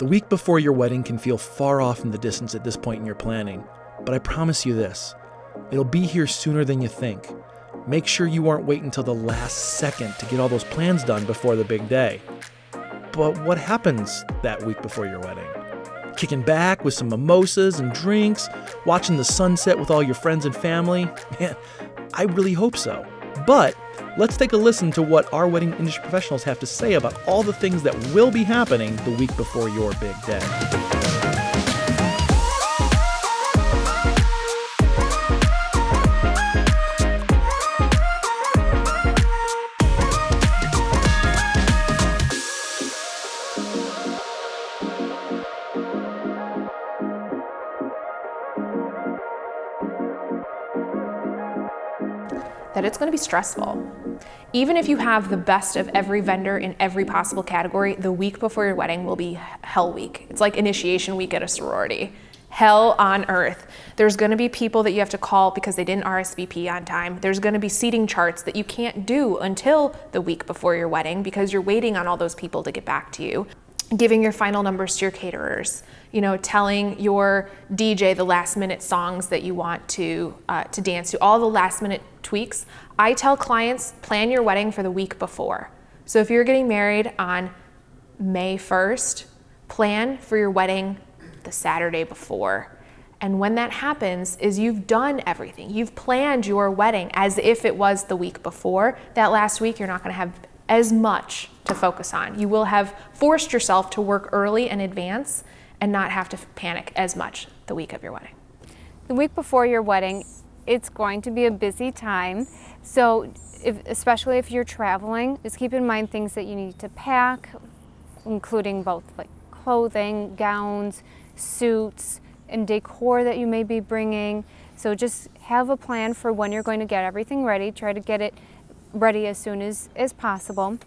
The week before your wedding can feel far off in the distance at this point in your planning, but I promise you this, it'll be here sooner than you think. Make sure you aren't waiting until the last second to get all those plans done before the big day. But what happens that week before your wedding? Kicking back with some mimosas and drinks, watching the sunset with all your friends and family? Man, I really hope so. But let's take a listen to what our wedding industry professionals have to say about all the things that will be happening the week before your big day. That it's going to be stressful. Even if you have the best of every vendor in every possible category, the week before your wedding will be hell week. It's like initiation week at a sorority. Hell on earth. There's going to be people that you have to call because they didn't RSVP on time. There's going to be seating charts that you can't do until the week before your wedding because you're waiting on all those people to get back to you. Giving your final numbers to your caterers, telling your DJ the last minute songs that you want to dance to, all the last minute tweaks. I tell clients, plan your wedding for the week before. So if you're getting married on May 1st, plan for your wedding the Saturday before. And when that happens is you've done everything. You've planned your wedding as if it was the week before. That last week, you're not going to have as much to focus on. You will have forced yourself to work early in advance and not have to panic as much the week of your wedding. The week before your wedding, it's going to be a busy time. So especially if you're traveling, just keep in mind things that you need to pack, including both like clothing, gowns, suits, and decor that you may be bringing. So just have a plan for when you're going to get everything ready. Try to get it ready as soon as possible.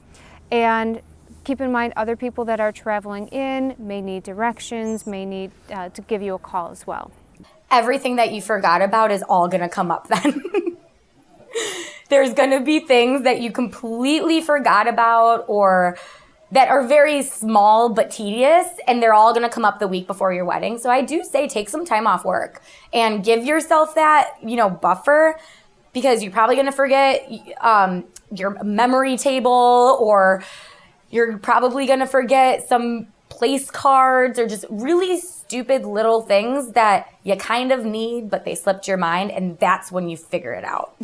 And keep in mind other people that are traveling in may need directions, may need to give you a call as well. Everything that you forgot about is all going to come up then. There's going to be things that you completely forgot about or that are very small but tedious, and they're all going to come up the week before your wedding. So I do say take some time off work and give yourself that, buffer, because you're probably going to forget your memory table, or you're probably going to forget some place cards or just really stupid little things that you kind of need, but they slipped your mind, and that's when you figure it out.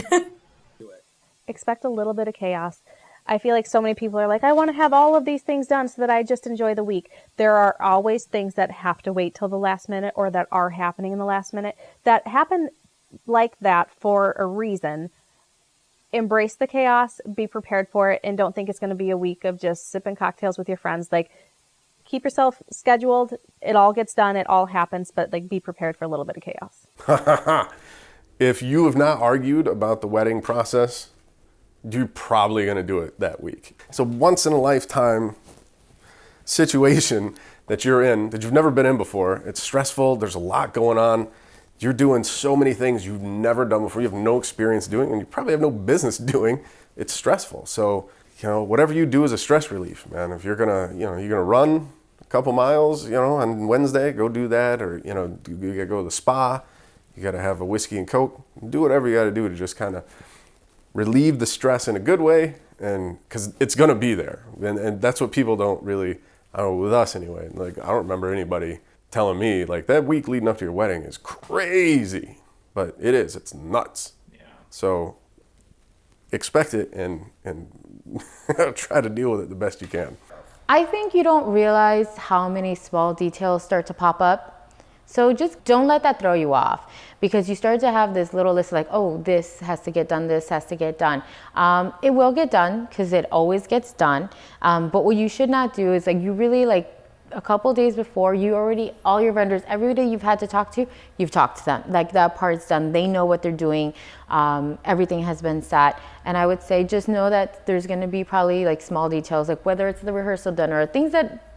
Expect a little bit of chaos. I feel like so many people are like, I want to have all of these things done so that I just enjoy the week. There are always things that have to wait till the last minute, or that are happening in the last minute, that happen like that for a reason. Embrace the chaos, be prepared for it, and don't think it's going to be a week of just sipping cocktails with your friends. Like, keep yourself scheduled. It all gets done. It all happens, but be prepared for a little bit of chaos. If you have not argued about the wedding process, you're probably going to do it that week. It's a once in a lifetime situation that you're in that you've never been in before. It's stressful. There's a lot going on. You're doing so many things you've never done before. You have no experience doing, and you probably have no business doing. It's stressful. So, whatever you do is a stress relief, man. If you're gonna, you're gonna run a couple miles, on Wednesday, go do that. Or, you gotta go to the spa. You gotta have a whiskey and Coke. Do whatever you gotta do to just kind of relieve the stress in a good way, and because it's gonna be there. And that's what people don't really, I don't know, with us anyway. I don't remember anybody telling me that week leading up to your wedding is crazy, but it is. It's nuts. Yeah. So expect it and try to deal with it the best you can. I think you don't realize how many small details start to pop up. So just don't let that throw you off, because you start to have this little list this has to get done, this has to get done. It will get done because it always gets done. But what you should not do is you really a couple days before, all your vendors, everybody you've had to talk to, you've talked to them. That part's done. They know what they're doing. Everything has been set. And I would say just know that there's going to be probably small details, whether it's the rehearsal done or things that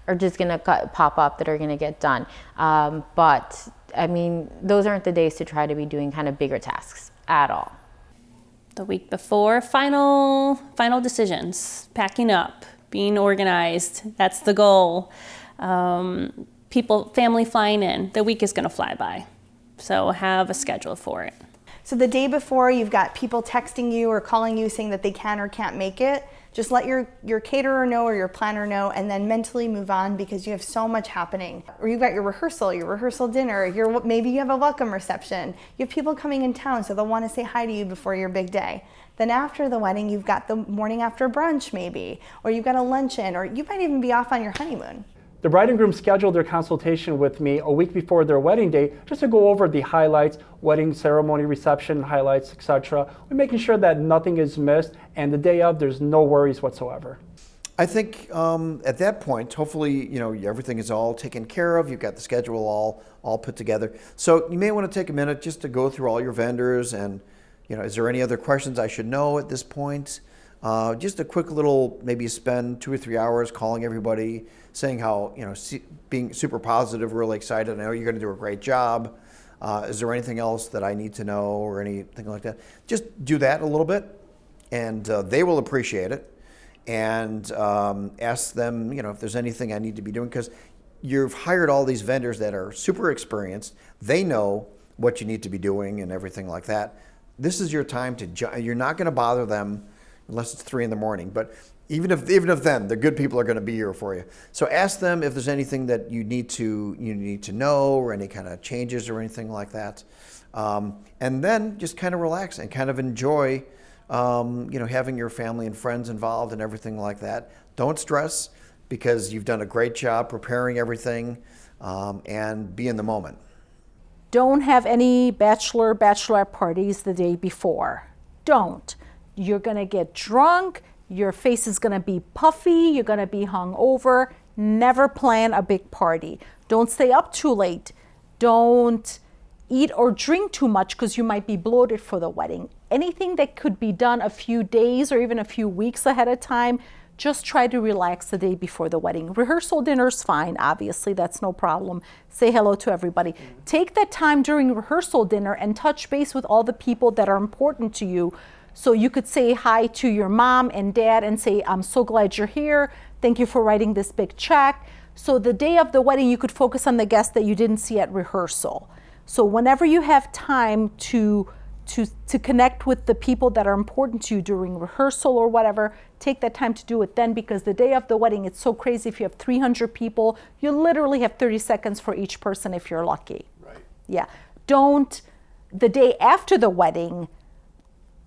are just going to pop up that are going to get done. But I mean, those aren't the days to try to be doing kind of bigger tasks at all. The week before, final decisions, packing up, being organized. That's the goal. family flying in. The week is going to fly by. So have a schedule for it. So the day before, you've got people texting you or calling you saying that they can or can't make it. Just let your caterer know or your planner know, and then mentally move on, because you have so much happening. Or you've got your rehearsal dinner, maybe you have a welcome reception. You have people coming in town, so they'll want to say hi to you before your big day. Then after the wedding, you've got the morning after brunch maybe, or you've got a luncheon, or you might even be off on your honeymoon. The bride and groom scheduled their consultation with me a week before their wedding day just to go over the highlights, wedding ceremony, reception highlights, etc. We're making sure that nothing is missed, and the day of, there's no worries whatsoever. I think at that point, hopefully, everything is all taken care of. You've got the schedule all put together. So you may want to take a minute just to go through all your vendors and, is there any other questions I should know at this point? Just a quick little, maybe spend 2 or 3 hours calling everybody, saying how, being super positive, really excited. I know you're going to do a great job. Is there anything else that I need to know or anything like that? Just do that a little bit, and they will appreciate it. And ask them, if there's anything I need to be doing, because you've hired all these vendors that are super experienced. They know what you need to be doing and everything like that. This is your time you're not going to bother them unless it's 3 a.m. But even if then, the good people are going to be here for you. So ask them if there's anything that you need to know, or any kind of changes or anything like that. And then just kind of relax and kind of enjoy, having your family and friends involved and everything like that. Don't stress, because you've done a great job preparing everything, and be in the moment. Don't have any bachelorette parties the day before. Don't. You're going to get drunk, your face is going to be puffy, you're going to be hungover. Never plan a big party. Don't stay up too late. Don't eat or drink too much, because you might be bloated for the wedding. Anything that could be done a few days or even a few weeks ahead of time, just try to relax the day before the wedding. Rehearsal dinner's fine, obviously, that's no problem. Say hello to everybody. Take that time during rehearsal dinner and touch base with all the people that are important to you. So you could say hi to your mom and dad and say, I'm so glad you're here. Thank you for writing this big check. So the day of the wedding, you could focus on the guests that you didn't see at rehearsal. So whenever you have time to connect with the people that are important to you during rehearsal or whatever, take that time to do it then, because the day of the wedding, it's so crazy. If you have 300 people, you literally have 30 seconds for each person if you're lucky. Right. Yeah. The day after the wedding,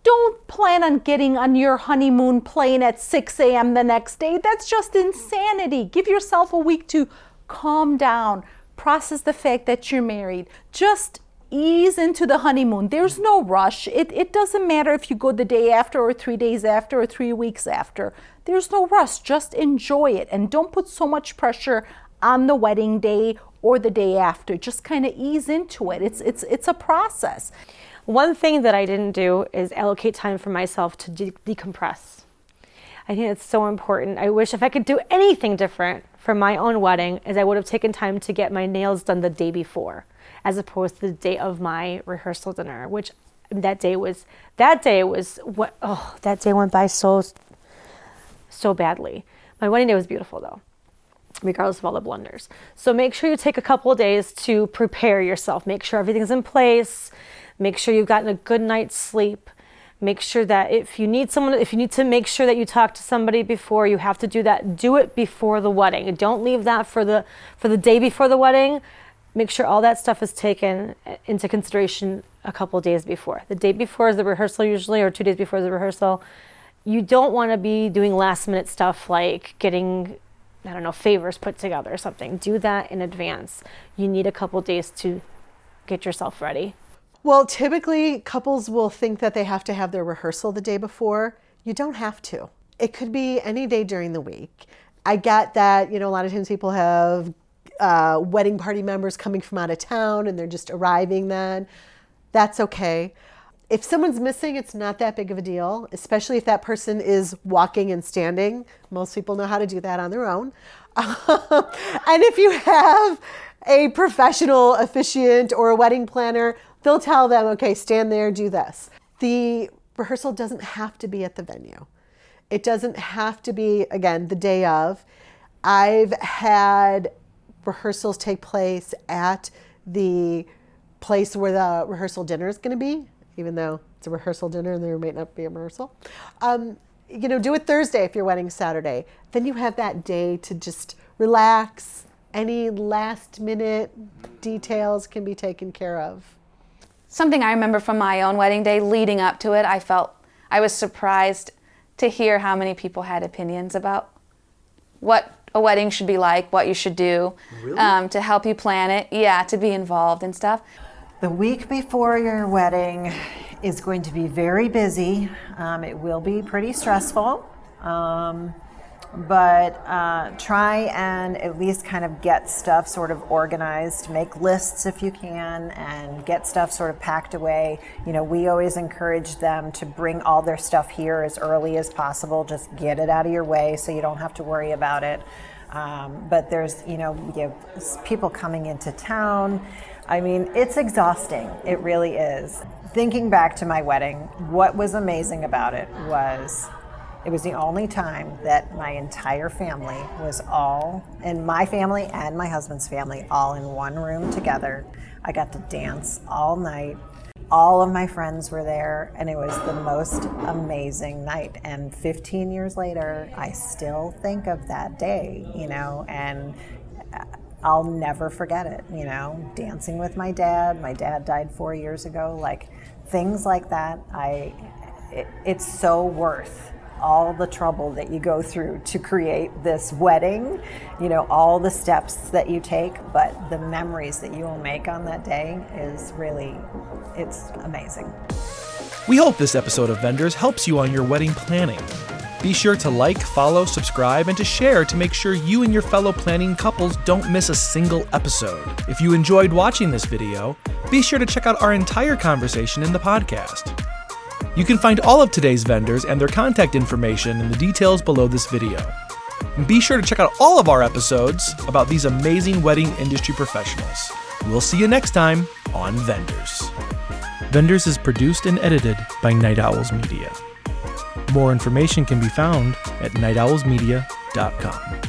don't plan on getting on your honeymoon plane at 6 a.m. the next day. That's just insanity. Give yourself a week to calm down, process the fact that you're married. Just ease into the honeymoon. There's no rush. It doesn't matter if you go the day after or 3 days after or 3 weeks after. There's no rush. Just enjoy it, and don't put so much pressure on the wedding day or the day after. Just kind of ease into it. It's a process. One thing that I didn't do is allocate time for myself to decompress. I think it's so important. I wish if I could do anything different for my own wedding, is I would have taken time to get my nails done the day before, as opposed to the day of my rehearsal dinner, which that day went by so badly. My wedding day was beautiful though, regardless of all the blunders. So make sure you take a couple of days to prepare yourself. Make sure everything's in place. Make sure you've gotten a good night's sleep. Make sure that if you need to make sure that you talk to somebody before, you have to do that. Do it before the wedding. Don't leave that for the day before the wedding. Make sure all that stuff is taken into consideration a couple of days before. The day before is the rehearsal usually, or 2 days before the rehearsal. You don't want to be doing last minute stuff like getting, favors put together or something. Do that in advance. You need a couple of days to get yourself ready. Well, typically couples will think that they have to have their rehearsal the day before. You don't have to. It could be any day during the week. I get that, a lot of times people have wedding party members coming from out of town and they're just arriving then. That's okay. If someone's missing, it's not that big of a deal, especially if that person is walking and standing. Most people know how to do that on their own. And if you have a professional officiant or a wedding planner, they'll tell them, okay, stand there, do this. The rehearsal doesn't have to be at the venue. It doesn't have to be, again, the day of. I've had rehearsals take place at the place where the rehearsal dinner is going to be, even though it's a rehearsal dinner and there might not be a rehearsal. Do it Thursday if your wedding's Saturday. Then you have that day to just relax. Any last minute details can be taken care of. Something I remember from my own wedding day leading up to it, I was surprised to hear how many people had opinions about what a wedding should be like, what you should do, to help you plan it, to be involved and stuff. The week before your wedding is going to be very busy. It will be pretty stressful, but try and at least kind of get stuff sort of organized. Make lists if you can, and get stuff sort of packed away. We always encourage them to bring all their stuff here as early as possible. Just get it out of your way so you don't have to worry about it. But there's, you have people coming into town. I mean, it's exhausting. It really is. Thinking back to my wedding, what was amazing about it was the only time that my entire family was all, and my family and my husband's family, all in one room together. I got to dance all night. All of my friends were there, and it was the most amazing night. And 15 years later, I still think of that day, and I'll never forget it, dancing with my dad. My dad died 4 years ago. Like, things like that, it's so worth all the trouble that you go through to create this wedding, all the steps that you take, but the memories that you will make on that day is really, it's amazing. We hope this episode of Vendors helps you on your wedding planning. Be sure to like, follow, subscribe, and to share to make sure you and your fellow planning couples don't miss a single episode. If you enjoyed watching this video, be sure to check out our entire conversation in the podcast. You can find all of today's vendors and their contact information in the details below this video. And be sure to check out all of our episodes about these amazing wedding industry professionals. We'll see you next time on Vendors. Vendors is produced and edited by Night Owls Media. More information can be found at nightowlsmedia.com.